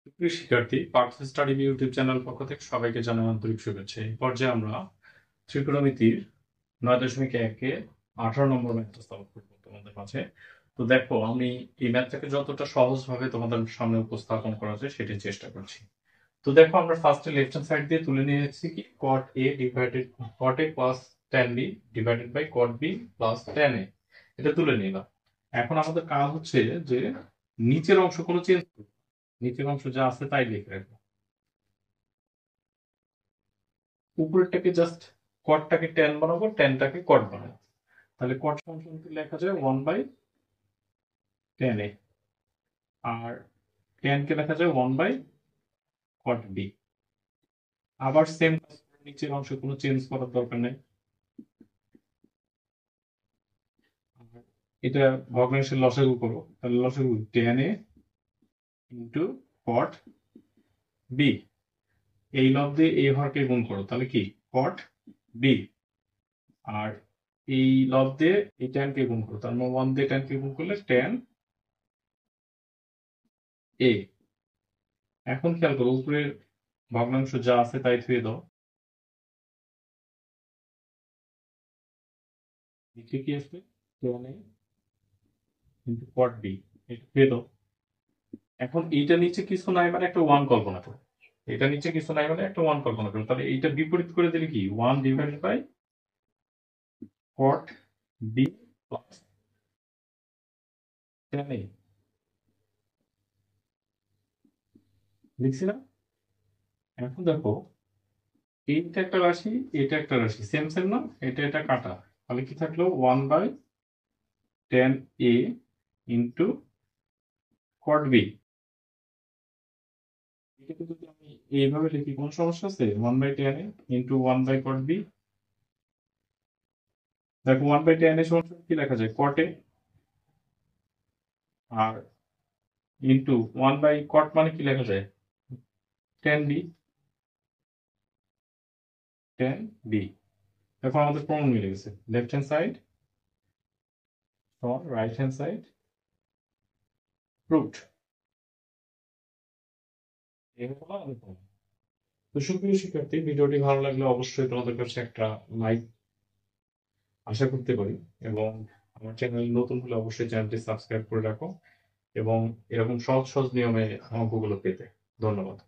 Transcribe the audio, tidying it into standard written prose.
প্রিয় শিক্ষার্থী, Partha study YouTube channel পক্ষ থেকে সবাইকে জানাই আন্তরিক শুভেচ্ছা। এই পর্যায়ে আমরা ত্রিকোণমিতির 9.1-এ 18 নম্বর ম্যাথ প্রস্তাব করবো তোমাদের মাঝে। তো দেখো, আমি এই ম্যাথটাকে যতটা সহজভাবে তোমাদের সামনে উপস্থাপন করা যায় সেটি চেষ্টা করছি। তো দেখো, আমরা ফার্স্টে লেফট হ্যান্ড সাইড দিয়ে তুলে নিয়েছি কি cot a plus tan b divided by cot b plus tan a, এটা তুলে নিলাম। এখন আমাদের কাজ হচ্ছে যে নিচের অংশ কোনো চেঞ্জ, নিচের অংশ যা আছে তাই লিখে রাখবো। উপরেরটাকে জাস্ট কটটাকে ট্যান বানাবো, ট্যানটাকে কট বানাবো। তাহলে কট সমান কি লেখা যায় 1/tan a, আর ট্যান কে লেখা যায় 1/cot b। আবার সেম নিচের অংশ কোনো চেঞ্জ করার দরকার নেই। এটা ভগ্নাংশের লসাগু করো, তাহলে লসাগু tan a into cot b। এই লব দিয়ে এই হরকে গুণ করো, তাহলে কি cot b। আর এই লব দিয়ে এই tan কে গুণ করো, তার মানে 1 দিয়ে tan কে গুণ করলে tan a। এখন খেয়াল করো, উপরের ভগ্নাংশ যা আছে তাই ধুয়ে দাও। নিচে কি আসবে? tan a into cot b, এটা ধুয়ে দাও। এখন এইটা নিচে কিছু নাই মানে একটা 1 কল্পনা করো। এটা নিচে কিছু নাই মানে একটা 1 কল্পনা করো, তাহলে এইটা বিপরীত করে দিলে কি 1 divided by cot b plus tan a। লিখছি না? এখন দেখো, এইটা একটা রাশি, এটা একটা রাশি, সেম সেম না? এটা এটা কাটা, তাহলে কি থাকলো 1/tan a into cot b। এটাকে যদি আমি এইভাবে লিখি কোন সমস্যা আছে? 1/tan a into 1/cot b। দেখো 1/tan a সমান কি লেখা যায়? cot a, R into 1/cot মানে কি লেখা যায়? tan b, tan b। দেখো আমাদের প্রমাণ মিলে গেছে, লেফট হ্যান্ড সাইড সমান রাইট হ্যান্ড সাইড প্রুভড। এই হলো আমাদের প্রমাণ। তো সুপ্রিয় শিক্ষার্থী, ভিডিওটি ভালো লাগলে অবশ্যই তোমাদের কাছে একটা লাইক আশা করতে পারি, এবং আমার চ্যানেল নতুন হলে অবশ্যই চ্যানেলটি সাবস্ক্রাইব করে রাখো, এবং এরকম সহজ সহজ নিয়মে অঙ্কগুলো পেতে। ধন্যবাদ।